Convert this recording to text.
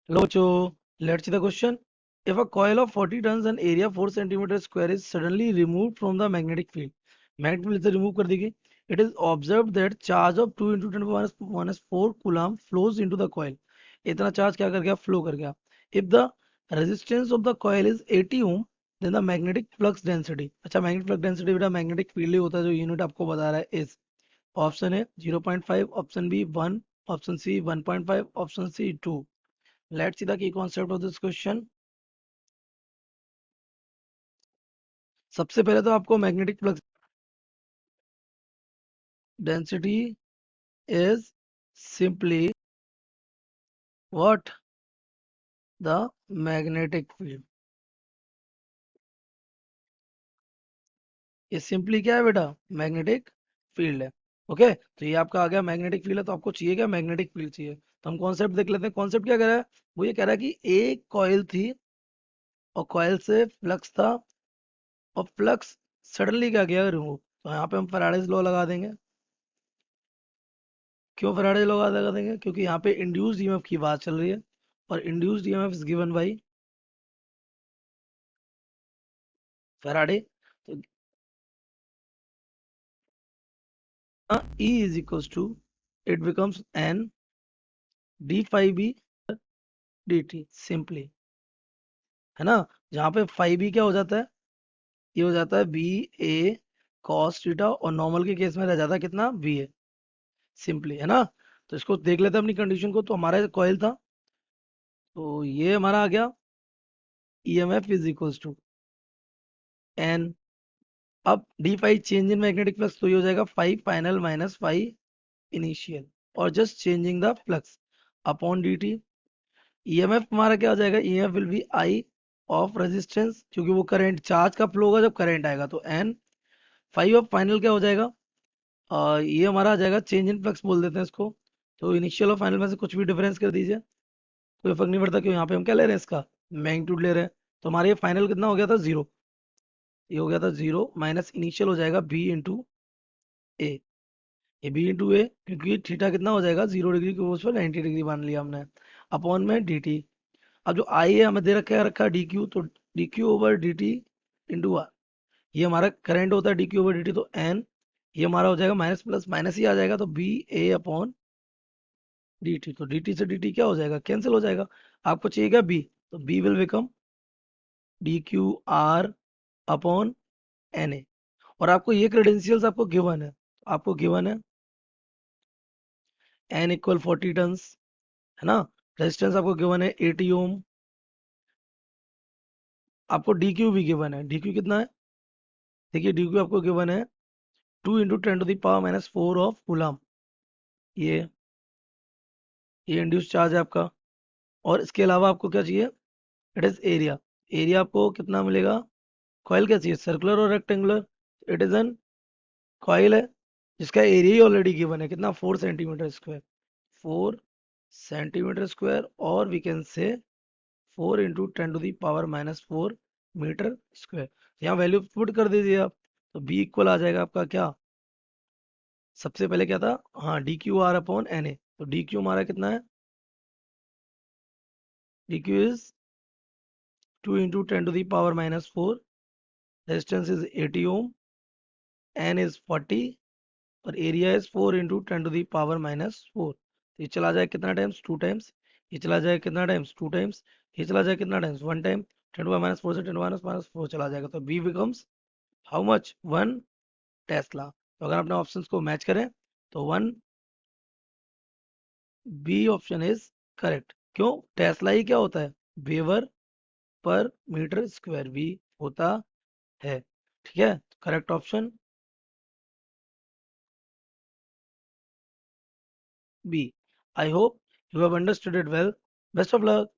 Hello, Cho. Let's see the question. If a coil of 40 tons and area 4 centimeters square is suddenly removed from the magnetic magnetic field से remove कर दी गई. It is observed that charge of 2 into 10 minus 4 coulomb flows into the coil. इतना charge क्या कर गया? Flow कर गया. If the resistance of the coil is 80 ohm, then the magnetic flux density. अच्छा, magnetic flux density बेटा magnetic field ही होता है जो यूनिट आपको बता रहा है is. ऑप्शन है 0.5, option B 1, option C 1.5, option C 2. Let's see the key concept of this question. सबसे पहले तो आपको magnetic flux density is simply what? The magnetic field. ये सिंपली क्या है बेटा? मैग्नेटिक फील्ड है. ओके, तो ये आपका आ गया मैग्नेटिक फील्ड है. तो आपको चाहिए क्या? मैग्नेटिक फील्ड चाहिए. तो हम कॉन्सेप्ट देख लेते हैं. कॉन्सेप्ट क्या कह रहा है? वो ये कह रहा है कि एक कॉइल थी और कॉइल से फ्लक्स था और फ्लक्स सडनली क्या किया? रिमूव. तो यहाँ पे हम फैराडेज लॉ लगा देंगे. क्यों फैराडे लॉ लगा देंगे? क्योंकि यहाँ पे इंड्यूस्ड ईएमएफ की बात चल रही है और induced EMF is given by Faraday. तो E is equals to, it becomes n d phi b dt simply, है ना. जहाँ पे phi b क्या हो जाता है? ये हो जाता है बी ए कॉस थीटा और नॉर्मल के केस में रह जाता है कितना? बी ए. सिंपली, है ना. तो इसको देख लेते हैं अपनी कंडीशन को. तो हमारा कॉइल था, तो ये हमारा आ गया EMF is equals to N. अब d phi change in magnetic flux, तो ये हो जाएगा phi final minus phi initial, और just changing the flux upon D t. EMF हमारा क्या हो जाएगा? EMF will be I of resistance, क्योंकि वो करंट चार्ज का फ्लो होगा जब करंट आएगा. तो एन फाइव ऑफ फाइनल क्या हो जाएगा? ये हमारा आ जाएगा चेंज इन फ्लक्स बोल देते हैं इसको. तो इनिशियल और फाइनल में से कुछ भी डिफरेंस कर दीजिए, कोई फर्क नहीं पड़ता, क्यों यहाँ पे हम क्या ले रहे हैं? इसका मैग्नीट्यूड ले रहे हैं. तो हमारे ये फाइनल कितना हो गया था? जीरो. ये हो गया था जीरो माइनस इनिशियल हो जाएगा बी इंटू ए. ये बी इंटू ए, क्योंकि थीटा कितना हो जाएगा? 0 डिग्री के उस पर 90 डिग्री मान लिया हमने. अपॉन में डी टी. अब जो आई है हमें दे रखा है डी क्यू, तो D Q over D T into R. ये हमारा करंट होता है D Q over D T. तो एन ये हमारा हो जाएगा माइनस प्लस माइनस ही आ जाएगा, तो B A upon D T. तो डी टी से डी टी क्या हो जाएगा? कैंसिल हो जाएगा. आपको चाहिए क्या? बी. तो B will become D Q R upon N A. और आपको ये क्रेडेंशियल्स आपको गिवन है. आपको गिवन है एन इक्वल 40 टन्स, है ना. रेजिस्टेंस आपको गिवन है 80 ओम. आपको डी क्यू भी गिवन है. डी क्यू कितना है? देखिए डी क्यू आपको गिवन है 2 × 10⁻⁴ ऑफ कूलम. ये ये इंड्यूस चार्ज है आपका. और इसके अलावा आपको क्या चाहिए? It is area. एरिया आपको कितना मिलेगा? कॉइल क्या चाहिए? सर्कुलर और rectangular. It is an coil है जिसका एरिया ही ऑलरेडी गिवन है. कितना? 4 सेंटीमीटर स्क्वायर. 4 सेंटीमीटर स्क्वायर, और we can say 4 × 10⁻⁴ metre square. यहाँ वैल्यू पुट कर दीजिए आप. तो बी इक्वल आ जाएगा आपका क्या? सबसे पहले क्या था? हाँ, D Q R upon N A. तो डी क्यू हमारा कितना है? D Q is 2 × 10⁻⁴. Resistance is 80 ohm. N is 40 और एरिया इज 4 × 10⁻⁴. ये चला जाए कितना टाइम्स? 2 टाइम्स. ये चला जाए कितना टाइम्स? 2 टाइम्स. ये चला जाए कितना टाइम्स? 1 टाइम. 10⁻⁴ से 10⁻⁴ चला जाएगा. तो B becomes how much? 1 tesla. तो अगर अपने ऑप्शंस को मैच करें तो 1, बी ऑप्शन इज करेक्ट. क्यों? टेस्ला ही क्या होता है? वेवर पर मीटर स्क्वायर भी होता है. ठीक है, correct option B. I hope you have understood it well. Best of luck.